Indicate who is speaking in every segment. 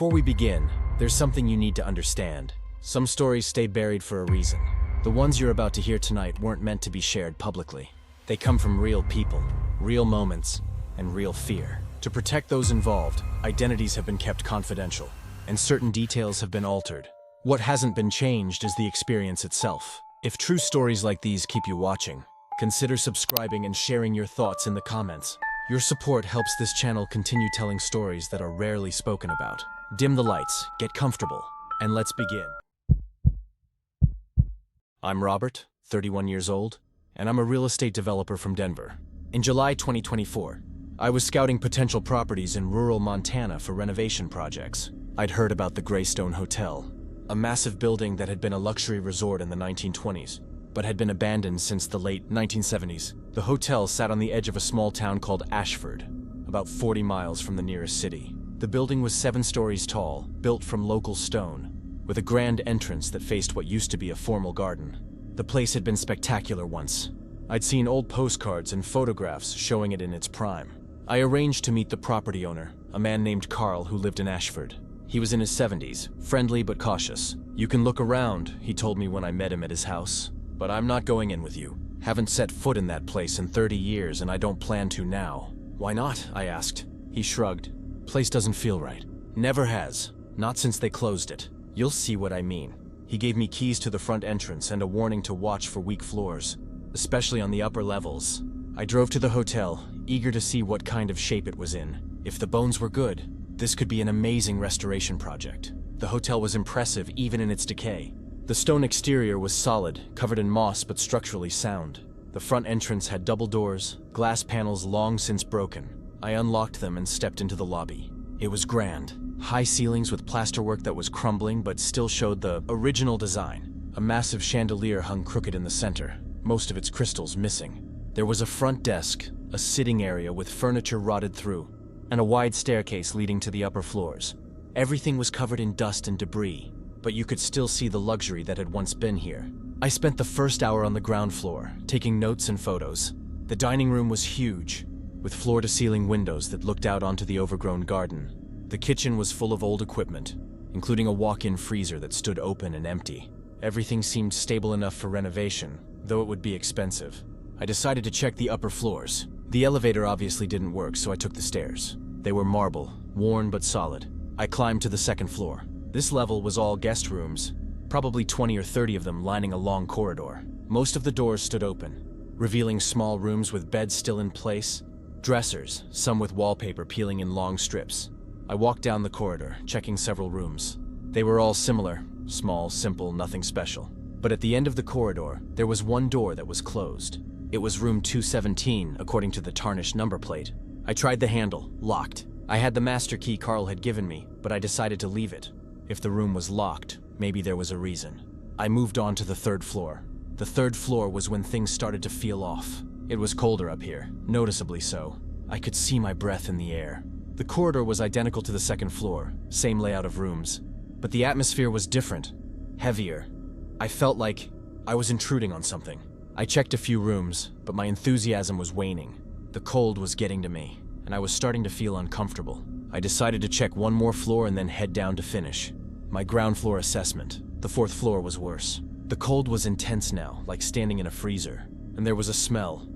Speaker 1: Before we begin, there's something you need to understand. Some stories stay buried for a reason. The ones you're about to hear tonight weren't meant to be shared publicly. They come from real people, real moments, and real fear. To protect those involved, identities have been kept confidential, and certain details have been altered. What hasn't been changed is the experience itself. If true stories like these keep you watching, consider subscribing and sharing your thoughts in the comments. Your support helps this channel continue telling stories that are rarely spoken about. Dim the lights, get comfortable, and let's begin. I'm Robert, 31 years old, and I'm a real estate developer from Denver. In July 2024, I was scouting potential properties in rural Montana for renovation projects. I'd heard about the Greystone Hotel, a massive building that had been a luxury resort in the 1920s, but had been abandoned since the late 1970s. The hotel sat on the edge of a small town called Ashford, about 40 miles from the nearest city. The building was 7 stories tall, built from local stone, with a grand entrance that faced what used to be a formal garden. The place had been spectacular once. I'd seen old postcards and photographs showing it in its prime. I arranged to meet the property owner, a man named Carl who lived in Ashford. He was in his 70s, friendly but cautious. "You can look around," he told me when I met him at his house. "But I'm not going in with you. Haven't set foot in that place in 30 years and I don't plan to now." "Why not?" I asked. He shrugged. "Place doesn't feel right. Never has. Not since they closed it. You'll see what I mean." He gave me keys to the front entrance and a warning to watch for weak floors, especially on the upper levels. I drove to the hotel, eager to see what kind of shape it was in. If the bones were good, this could be an amazing restoration project. The hotel was impressive even in its decay. The stone exterior was solid, covered in moss but structurally sound. The front entrance had double doors, glass panels long since broken. I unlocked them and stepped into the lobby. It was grand. High ceilings with plasterwork that was crumbling but still showed the original design. A massive chandelier hung crooked in the center, most of its crystals missing. There was a front desk, a sitting area with furniture rotted through, and a wide staircase leading to the upper floors. Everything was covered in dust and debris, but you could still see the luxury that had once been here. I spent the first hour on the ground floor, taking notes and photos. The dining room was huge, with floor-to-ceiling windows that looked out onto the overgrown garden. The kitchen was full of old equipment, including a walk-in freezer that stood open and empty. Everything seemed stable enough for renovation, though it would be expensive. I decided to check the upper floors. The elevator obviously didn't work, so I took the stairs. They were marble, worn but solid. I climbed to the second floor. This level was all guest rooms, probably 20 or 30 of them lining a long corridor. Most of the doors stood open, revealing small rooms with beds still in place, dressers, some with wallpaper peeling in long strips. I walked down the corridor, checking several rooms. They were all similar, small, simple, nothing special. But at the end of the corridor, there was one door that was closed. It was room 217, according to the tarnished number plate. I tried the handle, locked. I had the master key Carl had given me, but I decided to leave it. If the room was locked, maybe there was a reason. I moved on to the third floor. The third floor was when things started to feel off. It was colder up here, noticeably so. I could see my breath in the air. The corridor was identical to the second floor, same layout of rooms, but the atmosphere was different, heavier. I felt like I was intruding on something. I checked a few rooms, but my enthusiasm was waning. The cold was getting to me, and I was starting to feel uncomfortable. I decided to check one more floor and then head down to finish. My ground floor assessment. The fourth floor was worse. The cold was intense now, like standing in a freezer, and there was a smell.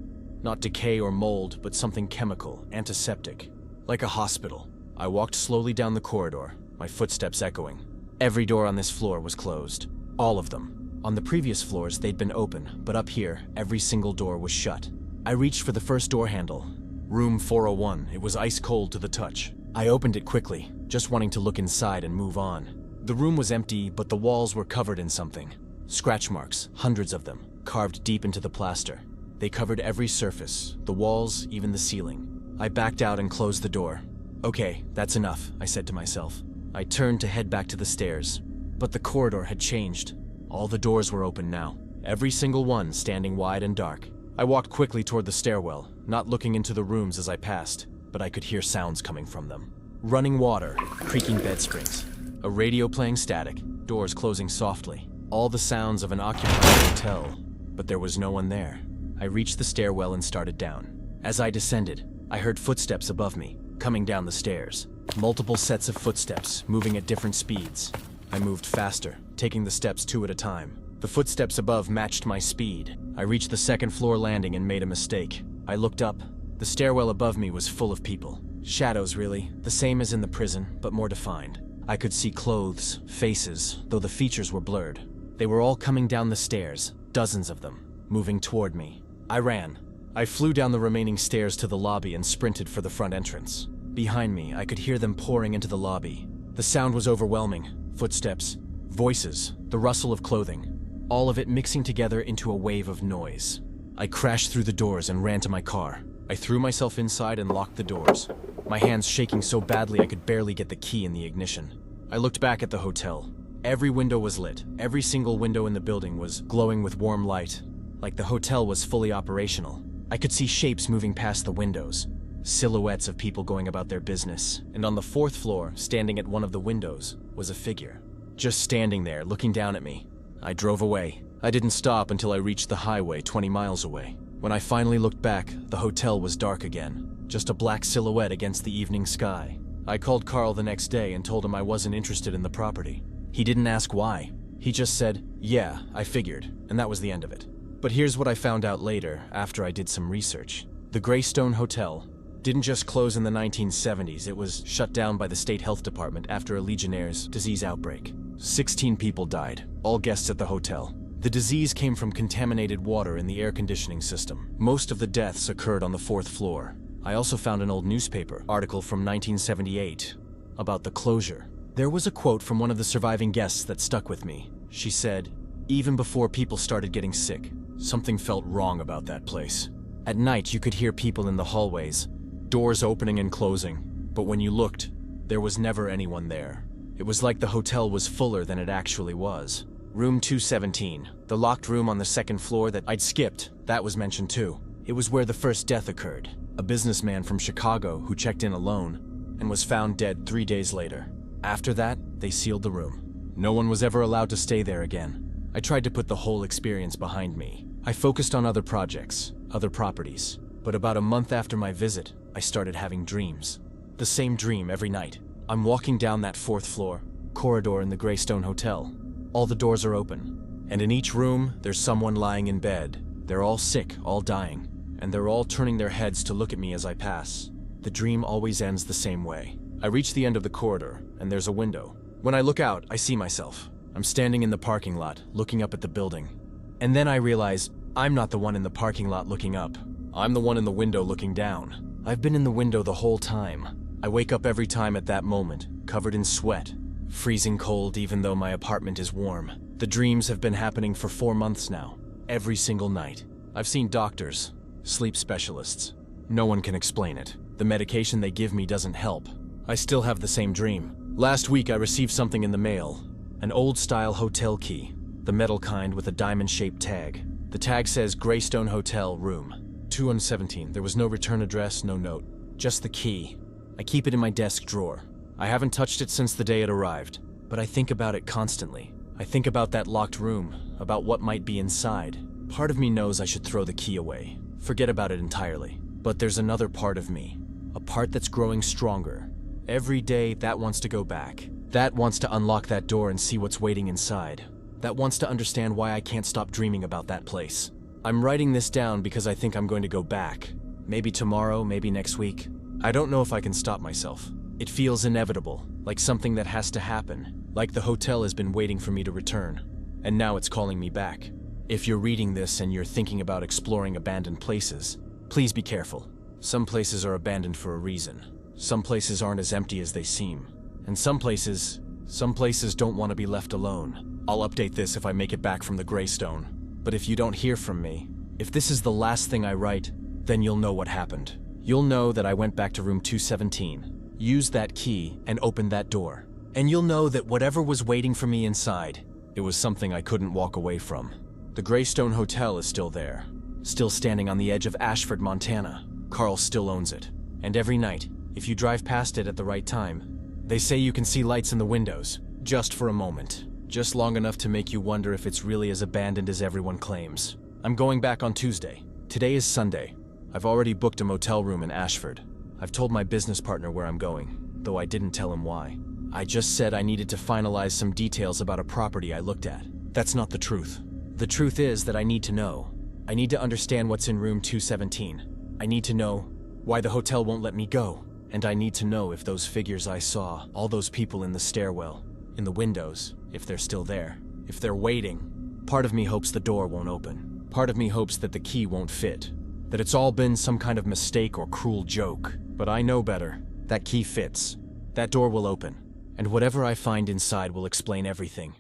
Speaker 1: Not decay or mold, but something chemical, antiseptic. Like a hospital. I walked slowly down the corridor, my footsteps echoing. Every door on this floor was closed. All of them. On the previous floors, they'd been open, but up here, every single door was shut. I reached for the first door handle. Room 401. It was ice cold to the touch. I opened it quickly, just wanting to look inside and move on. The room was empty, but the walls were covered in something. Scratch marks, hundreds of them, carved deep into the plaster. They covered every surface, the walls, even the ceiling. I backed out and closed the door. "Okay, that's enough," I said to myself. I turned to head back to the stairs, but the corridor had changed. All the doors were open now, every single one standing wide and dark. I walked quickly toward the stairwell, not looking into the rooms as I passed, but I could hear sounds coming from them. Running water, creaking bed springs, a radio playing static, doors closing softly. All the sounds of an occupied hotel, but there was no one there. I reached the stairwell and started down. As I descended, I heard footsteps above me, coming down the stairs. Multiple sets of footsteps, moving at different speeds. I moved faster, taking the steps 2 at a time. The footsteps above matched my speed. I reached the second floor landing and made a mistake. I looked up. The stairwell above me was full of people. Shadows, really, the same as in the prison, but more defined. I could see clothes, faces, though the features were blurred. They were all coming down the stairs, dozens of them, moving toward me. I ran. I flew down the remaining stairs to the lobby and sprinted for the front entrance. Behind me, I could hear them pouring into the lobby. The sound was overwhelming. Footsteps, voices, the rustle of clothing, all of it mixing together into a wave of noise. I crashed through the doors and ran to my car. I threw myself inside and locked the doors, my hands shaking so badly I could barely get the key in the ignition. I looked back at the hotel. Every window was lit. Every single window in the building was glowing with warm light, like the hotel was fully operational. I could see shapes moving past the windows, silhouettes of people going about their business, and on the 4th floor, standing at one of the windows, was a figure. Just standing there, looking down at me. I drove away. I didn't stop until I reached the highway 20 miles away. When I finally looked back, the hotel was dark again, just a black silhouette against the evening sky. I called Carl the next day and told him I wasn't interested in the property. He didn't ask why. He just said, "Yeah, I figured," and that was the end of it. But here's what I found out later, after I did some research. The Greystone Hotel didn't just close in the 1970s, it was shut down by the state health department after a Legionnaire's disease outbreak. 16 people died, all guests at the hotel. The disease came from contaminated water in the air conditioning system. Most of the deaths occurred on the 4th floor. I also found an old newspaper article from 1978 about the closure. There was a quote from one of the surviving guests that stuck with me. She said, "Even before people started getting sick, something felt wrong about that place. At night, you could hear people in the hallways, doors opening and closing, but when you looked, there was never anyone there. It was like the hotel was fuller than it actually was." Room 217, the locked room on the 2nd floor that I'd skipped, that was mentioned too. It was where the first death occurred. A businessman from Chicago who checked in alone and was found dead 3 days later. After that, they sealed the room. No one was ever allowed to stay there again. I tried to put the whole experience behind me. I focused on other projects, other properties. But about a month after my visit, I started having dreams. The same dream every night. I'm walking down that 4th floor corridor in the Greystone Hotel. All the doors are open, and in each room, there's someone lying in bed. They're all sick, all dying, and they're all turning their heads to look at me as I pass. The dream always ends the same way. I reach the end of the corridor, and there's a window. When I look out, I see myself. I'm standing in the parking lot, looking up at the building. And then I realize I'm not the one in the parking lot looking up. I'm the one in the window looking down. I've been in the window the whole time. I wake up every time at that moment, covered in sweat. Freezing cold even though my apartment is warm. The dreams have been happening for 4 months now, every single night. I've seen doctors, sleep specialists. No one can explain it. The medication they give me doesn't help. I still have the same dream. Last week I received something in the mail, an old-style hotel key, the metal kind with a diamond-shaped tag. The tag says Greystone Hotel, room 217. There was no return address, no note, just the key. I keep it in my desk drawer. I haven't touched it since the day it arrived, but I think about it constantly. I think about that locked room, about what might be inside. Part of me knows I should throw the key away, forget about it entirely. But there's another part of me, a part that's growing stronger. Every day, that wants to go back. That wants to unlock that door and see what's waiting inside. That wants to understand why I can't stop dreaming about that place. I'm writing this down because I think I'm going to go back. Maybe tomorrow, maybe next week. I don't know if I can stop myself. It feels inevitable, like something that has to happen, like the hotel has been waiting for me to return, and now it's calling me back. If you're reading this and you're thinking about exploring abandoned places, please be careful. Some places are abandoned for a reason. Some places aren't as empty as they seem. And some places don't want to be left alone. I'll update this if I make it back from the Greystone. But if you don't hear from me, if this is the last thing I write, then you'll know what happened. You'll know that I went back to room 217. Use that key and open that door. And you'll know that whatever was waiting for me inside, it was something I couldn't walk away from. The Greystone Hotel is still there, still standing on the edge of Ashford, Montana. Carl still owns it. And every night, if you drive past it at the right time, they say you can see lights in the windows, just for a moment. Just long enough to make you wonder if it's really as abandoned as everyone claims. I'm going back on Tuesday. Today is Sunday. I've already booked a motel room in Ashford. I've told my business partner where I'm going. though I didn't tell him why. I just said I needed to finalize some details about a property I looked at. That's not the truth. The truth is that I need to know. I need to understand what's in room 217. I need to know why the hotel won't let me go. And I need to know if those figures I saw, all those people in the stairwell, in the windows, if they're still there, if they're waiting. Part of me hopes the door won't open. Part of me hopes that the key won't fit, that it's all been some kind of mistake or cruel joke. But I know better. That key fits. That door will open. And whatever I find inside will explain everything.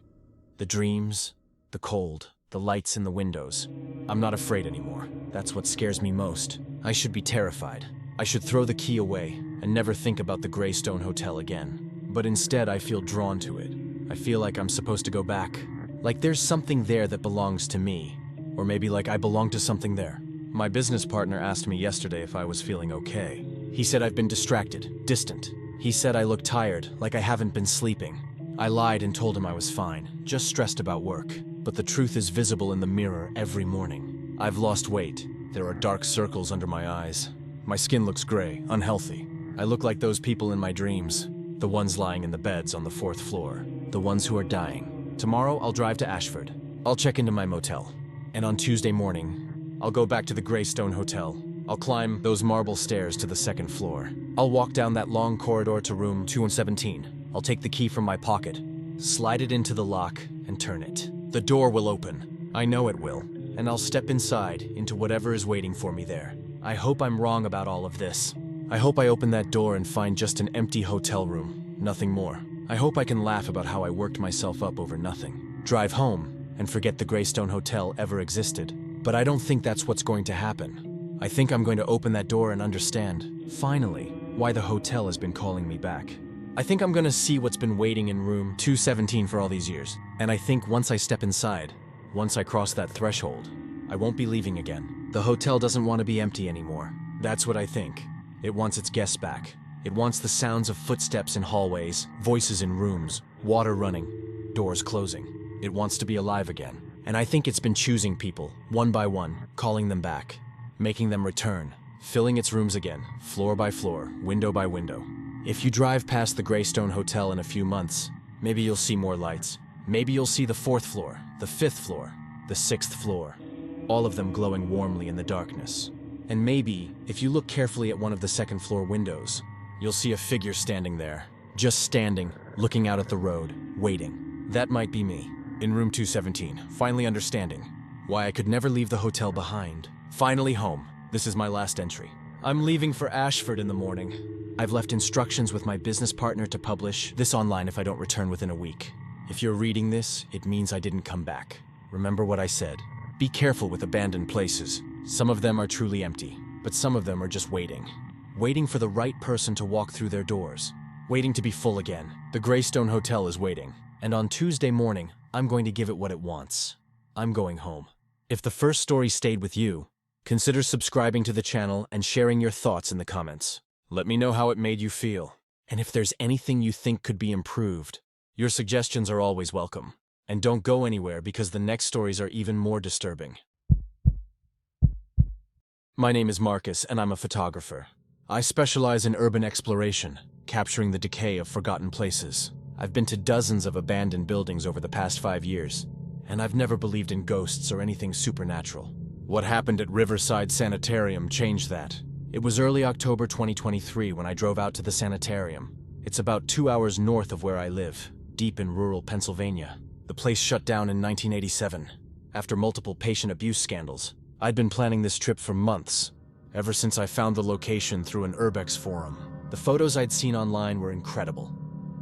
Speaker 1: The dreams, the cold, the lights in the windows. I'm not afraid anymore. That's what scares me most. I should be terrified. I should throw the key away and never think about the Greystone Hotel again. But instead, I feel drawn to it. I feel like I'm supposed to go back. Like there's something there that belongs to me. Or maybe like I belong to something there. My business partner asked me yesterday if I was feeling okay. He said I've been distracted, distant. He said I look tired, like I haven't been sleeping. I lied and told him I was fine, just stressed about work. But the truth is visible in the mirror every morning. I've lost weight. There are dark circles under my eyes. My skin looks gray, unhealthy. I look like those people in my dreams. The ones lying in the beds on the 4th floor. The ones who are dying. Tomorrow, I'll drive to Ashford. I'll check into my motel. And on Tuesday morning, I'll go back to the Greystone Hotel. I'll climb those marble stairs to the 2nd floor. I'll walk down that long corridor to room 217. I'll take the key from my pocket, slide it into the lock, and turn it. The door will open. I know it will. And I'll step inside into whatever is waiting for me there. I hope I'm wrong about all of this. I hope I open that door and find just an empty hotel room, nothing more. I hope I can laugh about how I worked myself up over nothing. Drive home and forget the Greystone Hotel ever existed. But I don't think that's what's going to happen. I think I'm going to open that door and understand, finally, why the hotel has been calling me back. I think I'm going to see what's been waiting in room 217 for all these years. And I think once I step inside, once I cross that threshold, I won't be leaving again. The hotel doesn't want to be empty anymore. That's what I think. It wants its guests back. It wants the sounds of footsteps in hallways, voices in rooms, water running, doors closing. It wants to be alive again. And I think it's been choosing people, one by one, calling them back, making them return, filling its rooms again, floor by floor, window by window. If you drive past the Greystone Hotel in a few months, maybe you'll see more lights. Maybe you'll see the 4th floor, the 5th floor, the 6th floor, all of them glowing warmly in the darkness. And maybe, if you look carefully at one of the 2nd floor windows, you'll see a figure standing there, just standing, looking out at the road, waiting. That might be me, in room 217, finally understanding why I could never leave the hotel behind. Finally home. This is my last entry. I'm leaving for Ashford in the morning. I've left instructions with my business partner to publish this online if I don't return within a week. If you're reading this, it means I didn't come back. Remember what I said. Be careful with abandoned places. Some of them are truly empty, but some of them are just waiting. Waiting for the right person to walk through their doors. Waiting to be full again. The Greystone Hotel is waiting. And on Tuesday morning, I'm going to give it what it wants. I'm going home. If the first story stayed with you, consider subscribing to the channel and sharing your thoughts in the comments. Let me know how it made you feel. And if there's anything you think could be improved, your suggestions are always welcome. And don't go anywhere because the next stories are even more disturbing. My name is Marcus and I'm a photographer. I specialize in urban exploration, capturing the decay of forgotten places. I've been to dozens of abandoned buildings over the past 5 years, and I've never believed in ghosts or anything supernatural. What happened at Riverside Sanitarium changed that. It was early October 2023 when I drove out to the sanitarium. It's about 2 hours north of where I live, deep in rural Pennsylvania. The place shut down in 1987, after multiple patient abuse scandals. I'd been planning this trip for months, ever since I found the location through an urbex forum. The photos I'd seen online were incredible.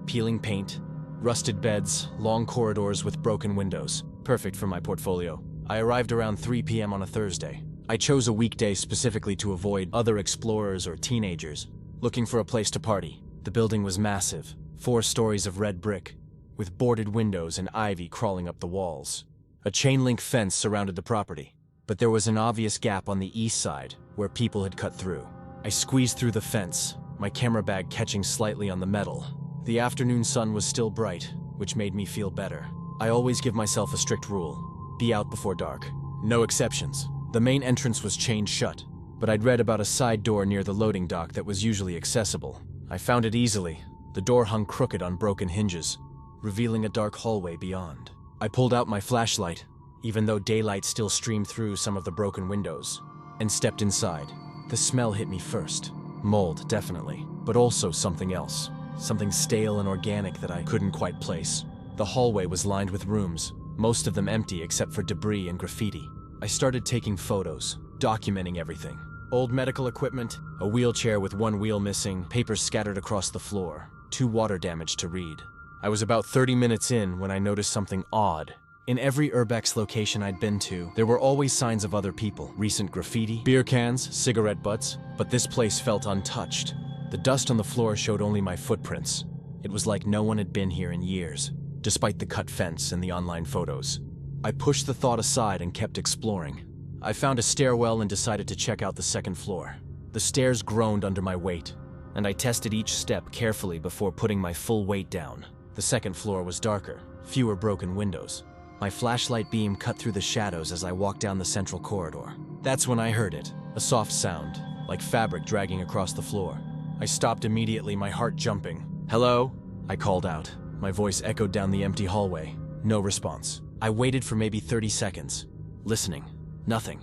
Speaker 1: Peeling paint, rusted beds, long corridors with broken windows. Perfect for my portfolio. I arrived around 3 p.m. on a Thursday. I chose a weekday specifically to avoid other explorers or teenagers looking for a place to party. The building was massive, 4 stories of red brick, with boarded windows and ivy crawling up the walls. A chain-link fence surrounded the property, but there was an obvious gap on the east side where people had cut through. I squeezed through the fence, my camera bag catching slightly on the metal. The afternoon sun was still bright, which made me feel better. I always give myself a strict rule: be out before dark. No exceptions. The main entrance was chained shut, but I'd read about a side door near the loading dock that was usually accessible. I found it easily, The door hung crooked on broken hinges, revealing a dark hallway beyond. I pulled out my flashlight, even though daylight still streamed through some of the broken windows, and stepped inside. The smell hit me first. Mold, definitely, but also something else. Something stale and organic that I couldn't quite place. The hallway was lined with rooms, most of them empty except for debris and graffiti. I started taking photos, documenting everything. Old medical equipment, a wheelchair with one wheel missing, papers scattered across the floor, too water damaged to read. I was about 30 minutes in when I noticed something odd. In every urbex location I'd been to, there were always signs of other people. Recent graffiti, beer cans, cigarette butts, but this place felt untouched. The dust on the floor showed only my footprints. It was like no one had been here in years, despite the cut fence and the online photos. I pushed the thought aside and kept exploring. I found a stairwell and decided to check out the second floor. The stairs groaned under my weight, and I tested each step carefully before putting my full weight down. The second floor was darker, fewer broken windows. My flashlight beam cut through the shadows as I walked down the central corridor. That's when I heard it, a soft sound, like fabric dragging across the floor. I stopped immediately, my heart jumping. "Hello?" I called out. My voice echoed down the empty hallway. No response. I waited for maybe 30 seconds, listening. Nothing.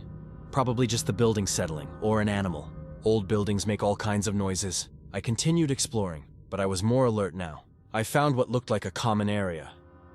Speaker 1: Probably just the building settling, or an animal. Old buildings make all kinds of noises. I continued exploring, but I was more alert now. I found what looked like a common area.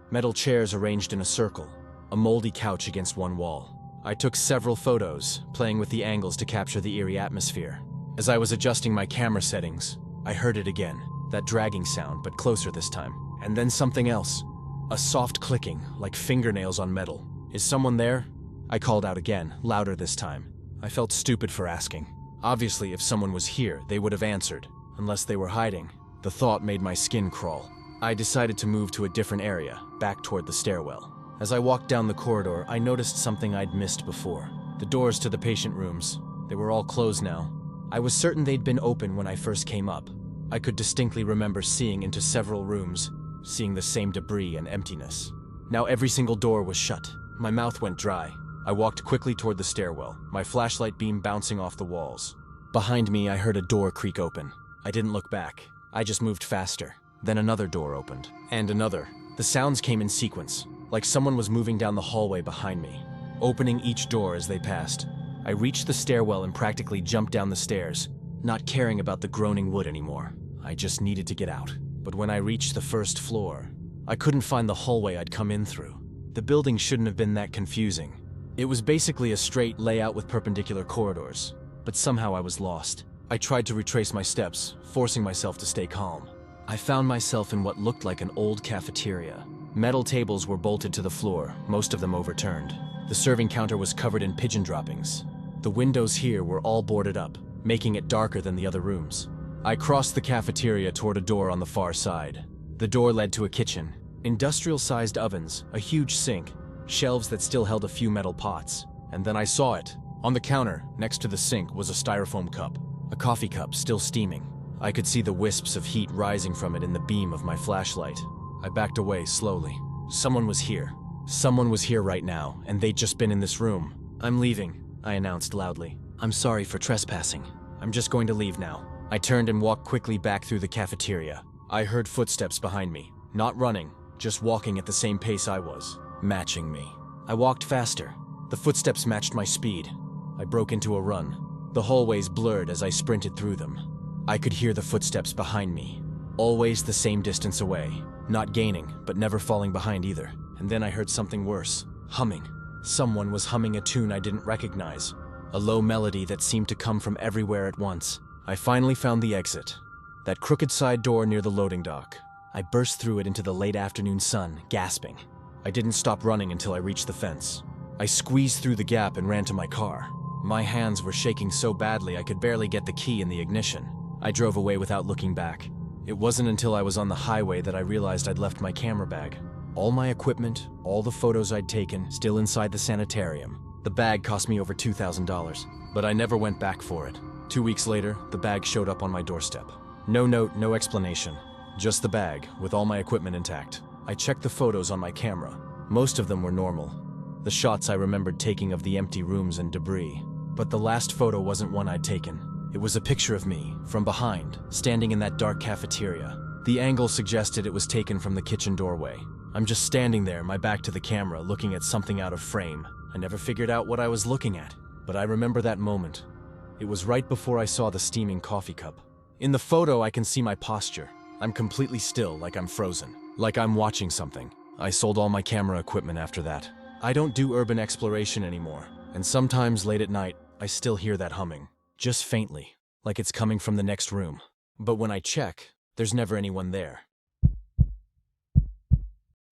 Speaker 1: Metal chairs arranged in a circle, a moldy couch against one wall. I took several photos, playing with the angles to capture the eerie atmosphere. As I was adjusting my camera settings, I heard it again, that dragging sound, but closer this time. And then something else. A soft clicking, like fingernails on metal. "Is someone there?" I called out again, louder this time. I felt stupid for asking. Obviously, if someone was here, they would have answered, unless they were hiding. The thought made my skin crawl. I decided to move to a different area, back toward the stairwell. As I walked down the corridor, I noticed something I'd missed before. The doors to the patient rooms. They were all closed now. I was certain they'd been open when I first came up. I could distinctly remember seeing into several rooms, seeing the same debris and emptiness. Now every single door was shut. My mouth went dry. I walked quickly toward the stairwell, my flashlight beam bouncing off the walls. Behind me, I heard a door creak open. I didn't look back. I just moved faster. Then another door opened, and another. The sounds came in sequence, like someone was moving down the hallway behind me, opening each door as they passed. I reached the stairwell and practically jumped down the stairs, not caring about the groaning wood anymore. I just needed to get out. But when I reached the first floor, I couldn't find the hallway I'd come in through. The building shouldn't have been that confusing. It was basically a straight layout with perpendicular corridors, but somehow I was lost. I tried to retrace my steps, forcing myself to stay calm. I found myself in what looked like an old cafeteria. Metal tables were bolted to the floor, most of them overturned. The serving counter was covered in pigeon droppings. The windows here were all boarded up, making it darker than the other rooms. I crossed the cafeteria toward a door on the far side. The door led to a kitchen. Industrial-sized ovens, a huge sink, shelves that still held a few metal pots. And then I saw it. On the counter, next to the sink, was a styrofoam cup. A coffee cup, still steaming. I could see the wisps of heat rising from it in the beam of my flashlight. I backed away slowly. Someone was here. Someone was here right now, and they'd just been in this room. "I'm leaving," I announced loudly. "I'm sorry for trespassing. I'm just going to leave now." I turned and walked quickly back through the cafeteria. I heard footsteps behind me, not running, just walking at the same pace I was, matching me. I walked faster. The footsteps matched my speed. I broke into a run. The hallways blurred as I sprinted through them. I could hear the footsteps behind me, always the same distance away, not gaining, but never falling behind either. And then I heard something worse, humming. Someone was humming a tune I didn't recognize, a low melody that seemed to come from everywhere at once. I finally found the exit, that crooked side door near the loading dock. I burst through it into the late afternoon sun, gasping. I didn't stop running until I reached the fence. I squeezed through the gap and ran to my car. My hands were shaking so badly I could barely get the key in the ignition. I drove away without looking back. It wasn't until I was on the highway that I realized I'd left my camera bag. All my equipment, all the photos I'd taken, still inside the sanitarium. The bag cost me over $2,000, but I never went back for it. 2 weeks later, the bag showed up on my doorstep. No note, no explanation. Just the bag, with all my equipment intact. I checked the photos on my camera. Most of them were normal. The shots I remembered taking of the empty rooms and debris. But the last photo wasn't one I'd taken. It was a picture of me, from behind, standing in that dark cafeteria. The angle suggested it was taken from the kitchen doorway. I'm just standing there, my back to the camera, looking at something out of frame. I never figured out what I was looking at, but I remember that moment. It was right before I saw the steaming coffee cup. In the photo, I can see my posture. I'm completely still, like I'm frozen, like I'm watching something. I sold all my camera equipment after that. I don't do urban exploration anymore, and sometimes late at night, I still hear that humming, just faintly, like it's coming from the next room. But when I check, there's never anyone there.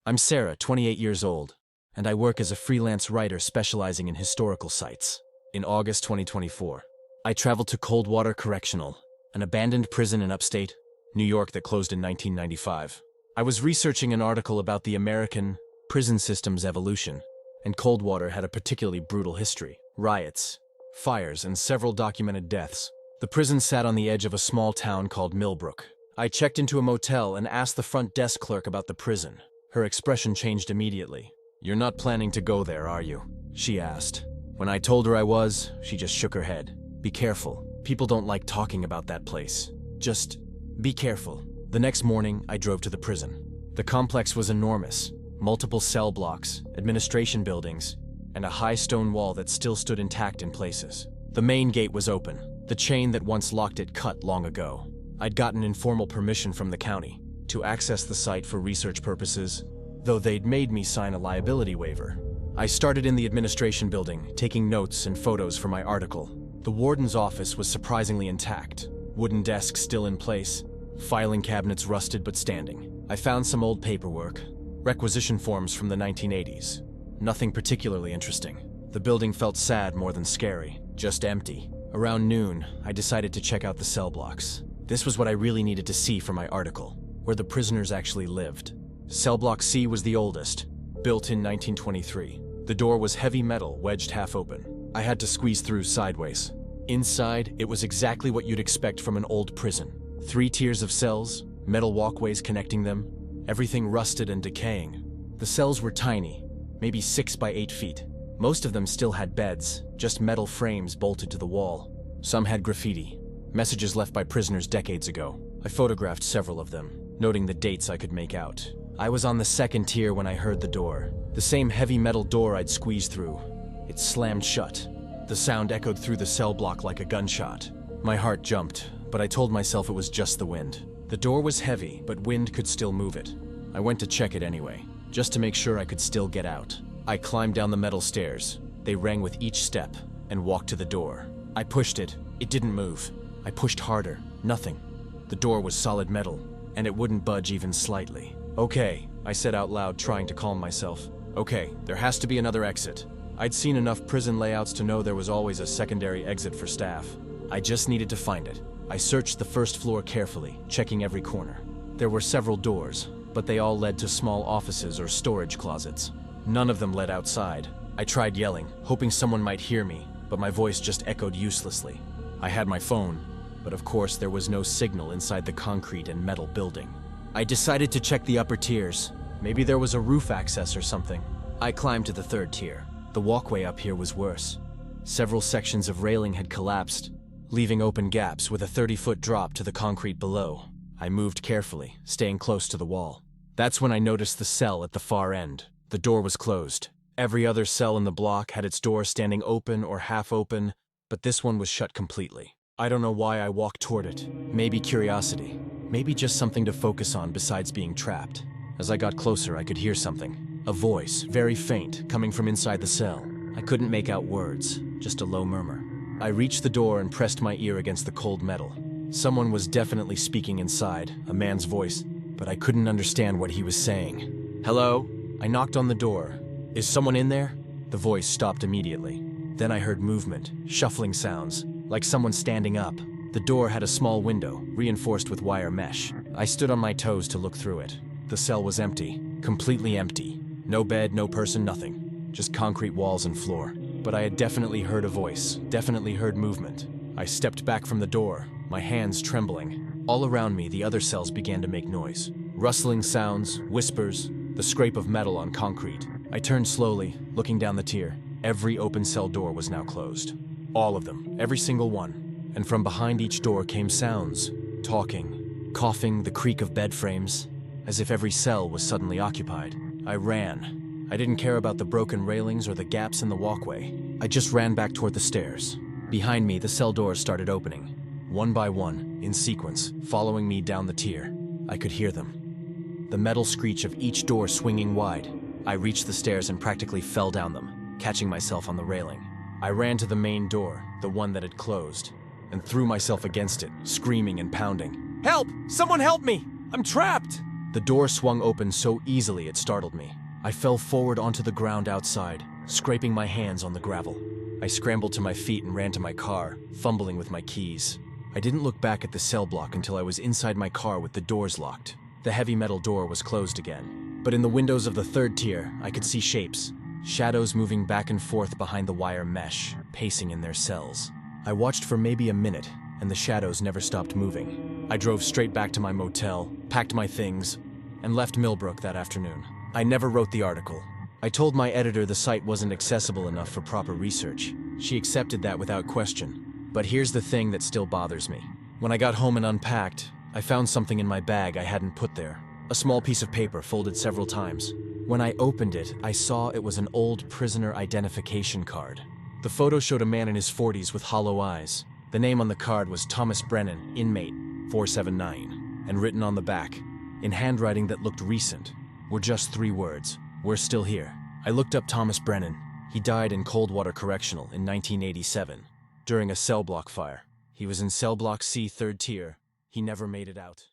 Speaker 1: I'm Sarah, 28 years old, and I work as a freelance writer specializing in historical sites. In August 2024, I traveled to Coldwater Correctional, an abandoned prison in upstate New York that closed in 1995. I was researching an article about the American prison system's evolution, and Coldwater had a particularly brutal history: riots, fires, and several documented deaths. The prison sat on the edge of a small town called Millbrook. I checked into a motel and asked the front desk clerk about the prison. Her expression changed immediately. "You're not planning to go there, are you?" she asked. When I told her I was, she just shook her head. "Be careful. People don't like talking about that place. Just be careful." The next morning, I drove to the prison. The complex was enormous. Multiple cell blocks, administration buildings, and a high stone wall that still stood intact in places. The main gate was open. The chain that once locked it cut long ago. I'd gotten informal permission from the county to access the site for research purposes, though they'd made me sign a liability waiver. I started in the administration building, taking notes and photos for my article. The warden's office was surprisingly intact. Wooden desks still in place, filing cabinets rusted but standing. I found some old paperwork, requisition forms from the 1980s. Nothing particularly interesting. The building felt sad more than scary, just empty. Around noon, I decided to check out the cell blocks. This was what I really needed to see for my article, where the prisoners actually lived. Cell block C was the oldest, built in 1923. The door was heavy metal, wedged half open. I had to squeeze through sideways. Inside, it was exactly what you'd expect from an old prison. 3 tiers of cells, metal walkways connecting them, everything rusted and decaying. The cells were tiny, maybe 6 by 8 feet. Most of them still had beds, just metal frames bolted to the wall. Some had graffiti, messages left by prisoners decades ago. I photographed several of them, noting the dates I could make out. I was on the 2nd tier when I heard the door. The same heavy metal door I'd squeezed through. It slammed shut. The sound echoed through the cell block like a gunshot. My heart jumped, but I told myself it was just the wind. The door was heavy, but wind could still move it. I went to check it anyway, just to make sure I could still get out. I climbed down the metal stairs. They rang with each step, and walked to the door. I pushed it. It didn't move. I pushed harder. Nothing. The door was solid metal, and it wouldn't budge even slightly. "Okay," I said out loud, trying to calm myself. "Okay, there has to be another exit." I'd seen enough prison layouts to know there was always a secondary exit for staff. I just needed to find it. I searched the first floor carefully, checking every corner. There were several doors, but they all led to small offices or storage closets. None of them led outside. I tried yelling, hoping someone might hear me, but my voice just echoed uselessly. I had my phone, but of course there was no signal inside the concrete and metal building. I decided to check the upper tiers. Maybe there was a roof access or something. I climbed to the 3rd tier. The walkway up here was worse. Several sections of railing had collapsed, leaving open gaps with a 30-foot drop to the concrete below. I moved carefully, staying close to the wall. That's when I noticed the cell at the far end. The door was closed. Every other cell in the block had its door standing open or half open, but this one was shut completely. I don't know why I walked toward it. Maybe curiosity. Maybe just something to focus on besides being trapped. As I got closer, I could hear something. A voice, very faint, coming from inside the cell. I couldn't make out words, just a low murmur. I reached the door and pressed my ear against the cold metal. Someone was definitely speaking inside, a man's voice, but I couldn't understand what he was saying. "Hello?" I knocked on the door. "Is someone in there?" The voice stopped immediately. Then I heard movement, shuffling sounds, like someone standing up. The door had a small window, reinforced with wire mesh. I stood on my toes to look through it. The cell was empty, completely empty. No bed, no person, nothing. Just concrete walls and floor. But I had definitely heard a voice, definitely heard movement. I stepped back from the door, my hands trembling. All around me, the other cells began to make noise. Rustling sounds, whispers, the scrape of metal on concrete. I turned slowly, looking down the tier. Every open cell door was now closed. All of them, every single one. And from behind each door came sounds. Talking, coughing, the creak of bed frames, as if every cell was suddenly occupied. I ran. I didn't care about the broken railings or the gaps in the walkway. I just ran back toward the stairs. Behind me, the cell doors started opening, one by one, in sequence, following me down the tier. I could hear them. The metal screech of each door swinging wide. I reached the stairs and practically fell down them, catching myself on the railing. I ran to the main door, the one that had closed, and threw myself against it, screaming and pounding. "Help! Someone help me! I'm trapped!" The door swung open so easily it startled me. I fell forward onto the ground outside, scraping my hands on the gravel. I scrambled to my feet and ran to my car, fumbling with my keys. I didn't look back at the cell block until I was inside my car with the doors locked. The heavy metal door was closed again. But in the windows of the third tier, I could see shapes, shadows moving back and forth behind the wire mesh, pacing in their cells. I watched for maybe a minute, and the shadows never stopped moving. I drove straight back to my motel, packed my things, and left Millbrook that afternoon. I never wrote the article. I told my editor the site wasn't accessible enough for proper research. She accepted that without question. But here's the thing that still bothers me. When I got home and unpacked, I found something in my bag I hadn't put there. A small piece of paper folded several times. When I opened it, I saw it was an old prisoner identification card. The photo showed a man in his 40s with hollow eyes. The name on the card was Thomas Brennan, inmate 479, and written on the back, in handwriting that looked recent, were just 3 words: "We're still here." I looked up Thomas Brennan. He died in Coldwater Correctional in 1987, during a cell block fire. He was in cell block C, 3rd tier. He never made it out.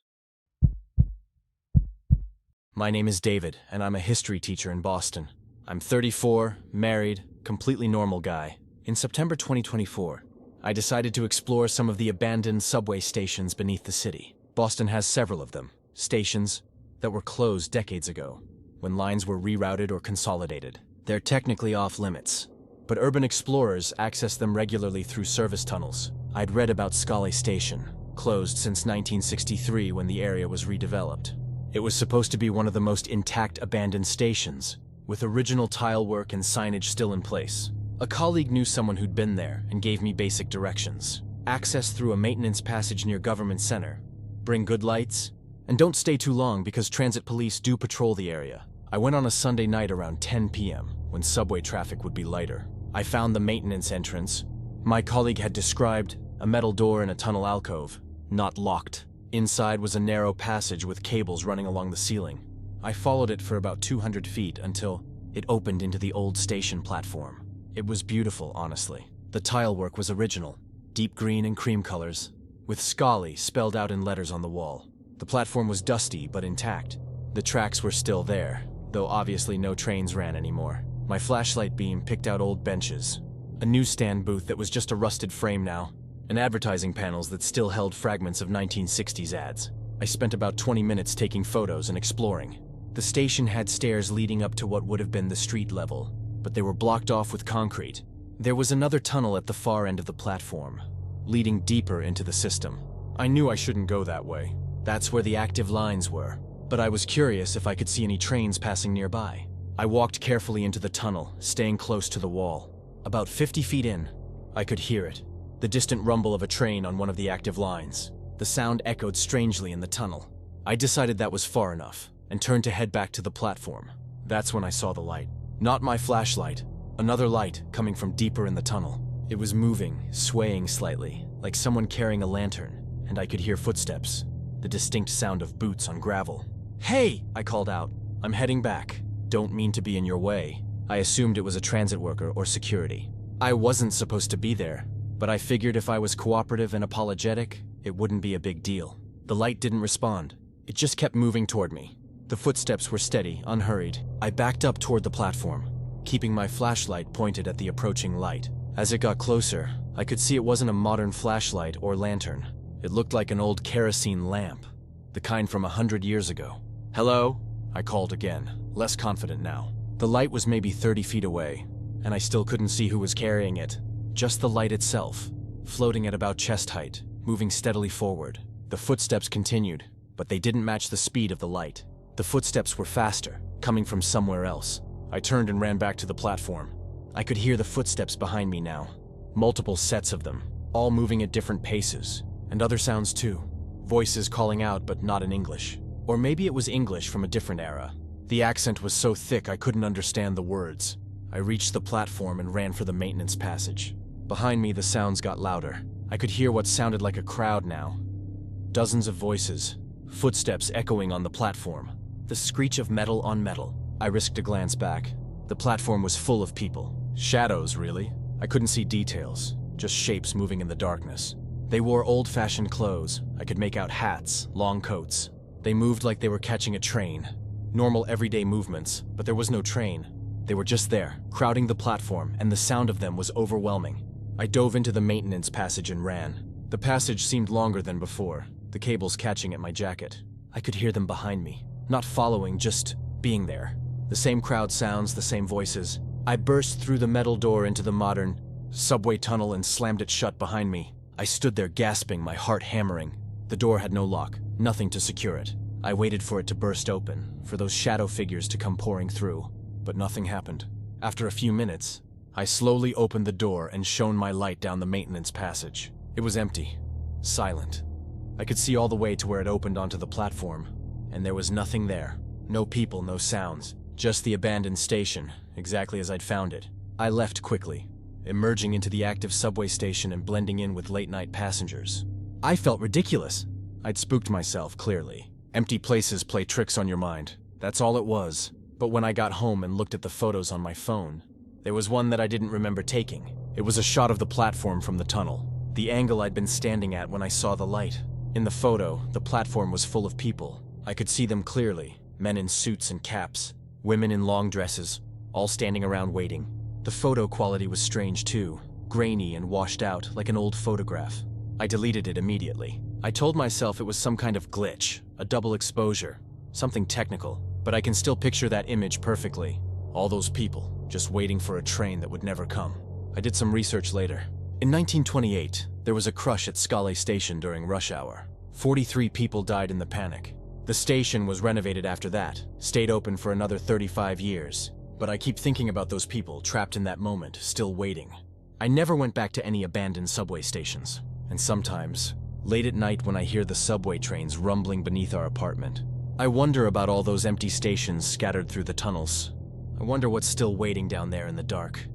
Speaker 1: My name is David, and I'm a history teacher in Boston. I'm 34, married, completely normal guy. In September 2024, I decided to explore some of the abandoned subway stations beneath the city. Boston has several of them, stations that were closed decades ago, when lines were rerouted or consolidated. They're technically off limits, but urban explorers access them regularly through service tunnels. I'd read about Scollay Station, closed since 1963 when the area was redeveloped. It was supposed to be one of the most intact abandoned stations, with original tile work and signage still in place. A colleague knew someone who'd been there and gave me basic directions. Access through a maintenance passage near Government Center. Bring good lights, and don't stay too long because transit police do patrol the area. I went on a Sunday night around 10 p.m. when subway traffic would be lighter. I found the maintenance entrance. My colleague had described a metal door in a tunnel alcove, not locked. Inside was a narrow passage with cables running along the ceiling. I followed it for about 200 feet until it opened into the old station platform. It was beautiful, honestly. The tile work was original, deep green and cream colors, with Scollay spelled out in letters on the wall. The platform was dusty but intact. The tracks were still there, though obviously no trains ran anymore. My flashlight beam picked out old benches, a newsstand booth that was just a rusted frame now, and advertising panels that still held fragments of 1960s ads. I spent about 20 minutes taking photos and exploring. The station had stairs leading up to what would have been the street level, but they were blocked off with concrete. There was another tunnel at the far end of the platform, leading deeper into the system. I knew I shouldn't go that way. That's where the active lines were, but I was curious if I could see any trains passing nearby. I walked carefully into the tunnel, staying close to the wall. About 50 feet in, I could hear it. The distant rumble of a train on one of the active lines. The sound echoed strangely in the tunnel. I decided that was far enough, and turned to head back to the platform. That's when I saw the light. Not my flashlight, another light coming from deeper in the tunnel. It was moving, swaying slightly, like someone carrying a lantern, and I could hear footsteps, the distinct sound of boots on gravel. "Hey!" I called out. "I'm heading back. Don't mean to be in your way." I assumed it was a transit worker or security. I wasn't supposed to be there, but I figured if I was cooperative and apologetic, it wouldn't be a big deal. The light didn't respond. It just kept moving toward me. The footsteps were steady, unhurried. I backed up toward the platform, keeping my flashlight pointed at the approaching light. As it got closer, I could see it wasn't a modern flashlight or lantern. It looked like an old kerosene lamp, the kind from 100 years ago. "Hello?" I called again, less confident now. The light was maybe 30 feet away, and I still couldn't see who was carrying it. Just the light itself, floating at about chest height, moving steadily forward. The footsteps continued, but they didn't match the speed of the light. The footsteps were faster, coming from somewhere else. I turned and ran back to the platform. I could hear the footsteps behind me now. Multiple sets of them, all moving at different paces, and other sounds too. voices calling out but not in English. Or maybe it was English from a different era. The accent was so thick I couldn't understand the words. I reached the platform and ran for the maintenance passage. Behind me, the sounds got louder. I could hear what sounded like a crowd now. Dozens of voices, footsteps echoing on the platform, the screech of metal on metal. I risked a glance back. The platform was full of people. Shadows, really. I couldn't see details, just shapes moving in the darkness. They wore old-fashioned clothes. I could make out hats, long coats. They moved like they were catching a train. Normal, everyday movements, but there was no train. They were just there, crowding the platform, and the sound of them was overwhelming. I dove into the maintenance passage and ran. The passage seemed longer than before, the cables catching at my jacket. I could hear them behind me, not following, just being there. The same crowd sounds, the same voices. I burst through the metal door into the modern subway tunnel and slammed it shut behind me. I stood there gasping, my heart hammering. The door had no lock, nothing to secure it. I waited for it to burst open, for those shadow figures to come pouring through, but nothing happened. After a few minutes, I slowly opened the door and shone my light down the maintenance passage. It was empty, silent. I could see all the way to where it opened onto the platform, and there was nothing there. No people, no sounds, just the abandoned station, exactly as I'd found it. I left quickly, emerging into the active subway station and blending in with late-night passengers. I felt ridiculous. I'd spooked myself, clearly. Empty places play tricks on your mind. That's all it was. But when I got home and looked at the photos on my phone, there was one that I didn't remember taking. It was a shot of the platform from the tunnel, the angle I'd been standing at when I saw the light. In the photo, the platform was full of people. I could see them clearly, men in suits and caps, women in long dresses, all standing around waiting. The photo quality was strange too, grainy and washed out like an old photograph. I deleted it immediately. I told myself it was some kind of glitch, a double exposure, something technical, but I can still picture that image perfectly. All those people, just waiting for a train that would never come. I did some research later. In 1928, there was a crush at Scollay station during rush hour. 43 people died in the panic. The station was renovated after that, stayed open for another 35 years. But I keep thinking about those people trapped in that moment, still waiting. I never went back to any abandoned subway stations. And sometimes, late at night when I hear the subway trains rumbling beneath our apartment, I wonder about all those empty stations scattered through the tunnels. I wonder what's still waiting down there in the dark.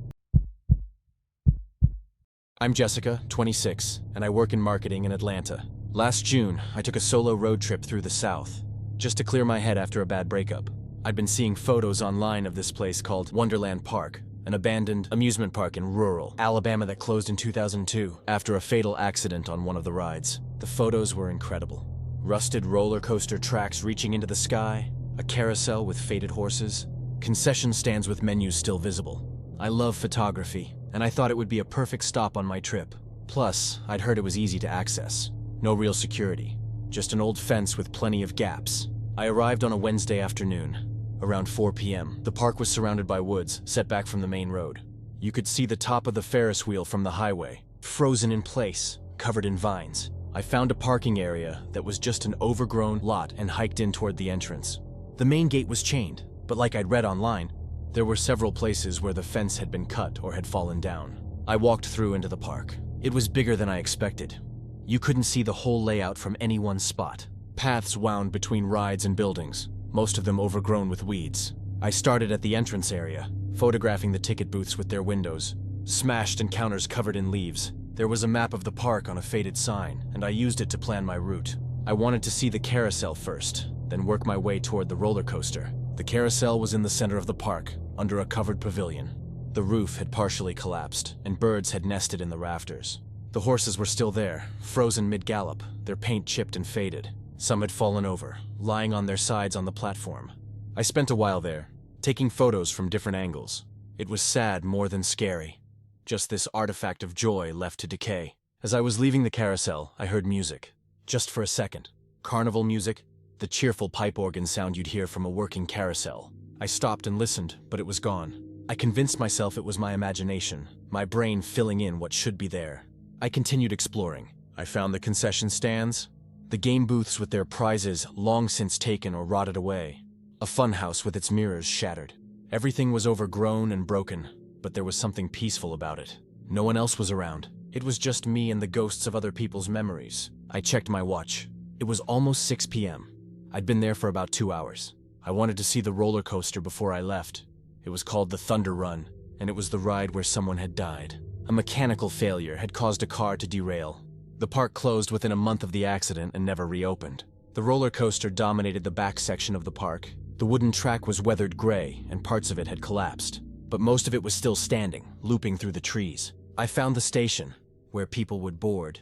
Speaker 1: I'm Jessica, 26, and I work in marketing in Atlanta. Last June, I took a solo road trip through the South, just to clear my head after a bad breakup. I'd been seeing photos online of this place called Wonderland Park, an abandoned amusement park in rural Alabama that closed in 2002 after a fatal accident on one of the rides. The photos were incredible. Rusted roller coaster tracks reaching into the sky, a carousel with faded horses, concession stands with menus still visible. I love photography, and I thought it would be a perfect stop on my trip. Plus, I'd heard it was easy to access. No real security, just an old fence with plenty of gaps. I arrived on a Wednesday afternoon. Around 4 p.m., the park was surrounded by woods, set back from the main road. You could see the top of the Ferris wheel from the highway, frozen in place, covered in vines. I found a parking area that was just an overgrown lot and hiked in toward the entrance. The main gate was chained, but like I'd read online, there were several places where the fence had been cut or had fallen down. I walked through into the park. It was bigger than I expected. You couldn't see the whole layout from any one spot. Paths wound between rides and buildings, most of them overgrown with weeds. I started at the entrance area, photographing the ticket booths with their windows, smashed and counters covered in leaves. There was a map of the park on a faded sign, and I used it to plan my route. I wanted to see the carousel first, then work my way toward the roller coaster. The carousel was in the center of the park, under a covered pavilion. The roof had partially collapsed, and birds had nested in the rafters. The horses were still there, frozen mid-gallop, their paint chipped and faded. Some had fallen over, lying on their sides on the platform. I spent a while there, taking photos from different angles. It was sad more than scary. Just this artifact of joy left to decay. As I was leaving the carousel, I heard music. Just for a second. Carnival music, the cheerful pipe organ sound you'd hear from a working carousel. I stopped and listened, but it was gone. I convinced myself it was my imagination, my brain filling in what should be there. I continued exploring. I found the concession stands, the game booths with their prizes long since taken or rotted away, a funhouse with its mirrors shattered. Everything was overgrown and broken, but there was something peaceful about it. No one else was around. It was just me and the ghosts of other people's memories. I checked my watch. It was almost 6 p.m. I'd been there for about 2 hours. I wanted to see the roller coaster before I left. It was called the Thunder Run, and it was the ride where someone had died. A mechanical failure had caused a car to derail. The park closed within a month of the accident and never reopened. The roller coaster dominated the back section of the park. The wooden track was weathered gray, and parts of it had collapsed. But most of it was still standing, looping through the trees. I found the station, where people would board.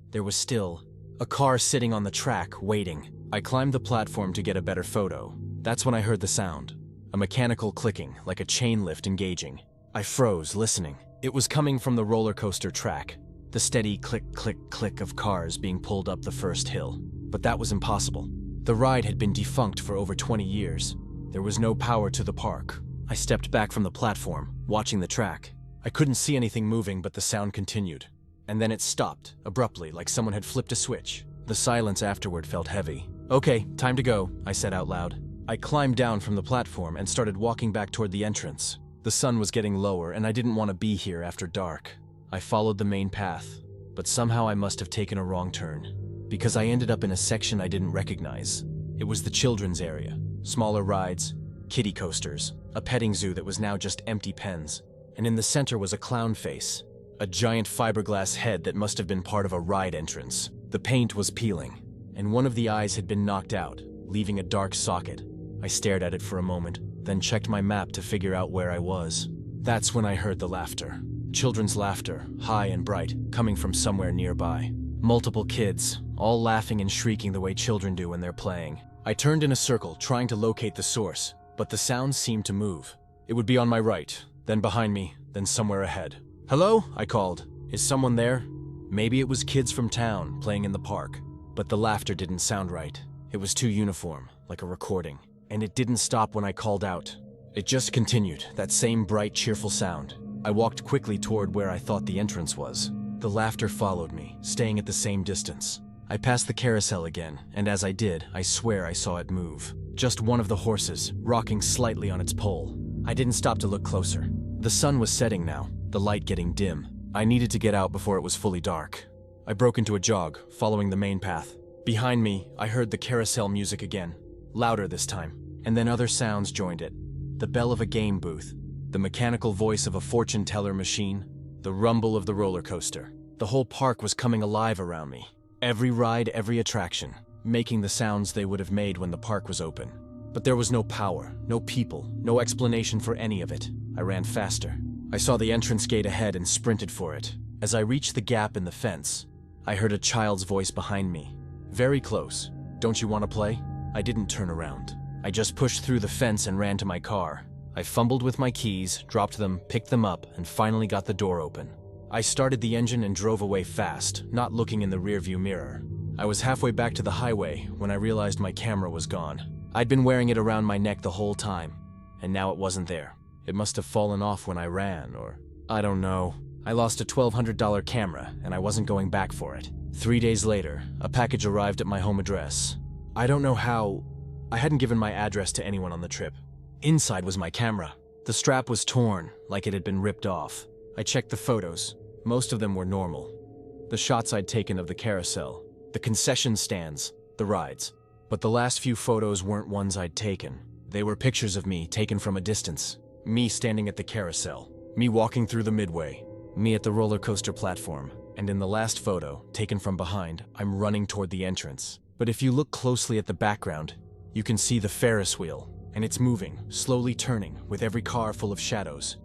Speaker 1: There was still a car sitting on the track, waiting. I climbed the platform to get a better photo. That's when I heard the sound. A mechanical clicking, like a chain lift engaging. I froze, listening. It was coming from the roller coaster track. The steady click, click, click of cars being pulled up the first hill. But that was impossible. The ride had been defunct for over 20 years. There was no power to the park. I stepped back from the platform, watching the track. I couldn't see anything moving, but the sound continued. And then it stopped, abruptly, like someone had flipped a switch. The silence afterward felt heavy. "Okay, time to go," I said out loud. I climbed down from the platform and started walking back toward the entrance. The sun was getting lower, and I didn't want to be here after dark. I followed the main path, but somehow I must have taken a wrong turn, because I ended up in a section I didn't recognize. It was the children's area. Smaller rides, kiddie coasters, a petting zoo that was now just empty pens. And in the center was a clown face, a giant fiberglass head that must have been part of a ride entrance. The paint was peeling, and one of the eyes had been knocked out, leaving a dark socket. I stared at it for a moment, then checked my map to figure out where I was. That's when I heard the laughter. Children's laughter, high and bright, coming from somewhere nearby. Multiple kids, all laughing and shrieking the way children do when they're playing. I turned in a circle, trying to locate the source, but the sound seemed to move. It would be on my right, then behind me, then somewhere ahead. "Hello?" I called. "Is someone there?" Maybe it was kids from town playing in the park, but the laughter didn't sound right. It was too uniform, like a recording. And it didn't stop when I called out. It just continued, that same bright, cheerful sound. I walked quickly toward where I thought the entrance was. The laughter followed me, staying at the same distance. I passed the carousel again, and as I did, I swear I saw it move. Just one of the horses, rocking slightly on its pole. I didn't stop to look closer. The sun was setting now, the light getting dim. I needed to get out before it was fully dark. I broke into a jog, following the main path. Behind me, I heard the carousel music again, louder this time, and then other sounds joined it. The bell of a game booth, the mechanical voice of a fortune teller machine, the rumble of the roller coaster. The whole park was coming alive around me. Every ride, every attraction, making the sounds they would have made when the park was open. But there was no power, no people, no explanation for any of it. I ran faster. I saw the entrance gate ahead and sprinted for it. As I reached the gap in the fence, I heard a child's voice behind me. Very close. "Don't you want to play?" I didn't turn around. I just pushed through the fence and ran to my car. I fumbled with my keys, dropped them, picked them up, and finally got the door open. I started the engine and drove away fast, not looking in the rearview mirror. I was halfway back to the highway when I realized my camera was gone. I'd been wearing it around my neck the whole time, and now it wasn't there. It must have fallen off when I ran, or I don't know. I lost a $1,200 camera, and I wasn't going back for it. 3 days later, a package arrived at my home address. I don't know how. I hadn't given my address to anyone on the trip. Inside was my camera. The strap was torn, like it had been ripped off. I checked the photos. Most of them were normal. The shots I'd taken of the carousel, the concession stands, the rides. But the last few photos weren't ones I'd taken. They were pictures of me taken from a distance. Me standing at the carousel. Me walking through the midway. Me at the roller coaster platform. And in the last photo, taken from behind, I'm running toward the entrance. But if you look closely at the background, you can see the Ferris wheel, and it's moving, slowly turning, with every car full of shadows.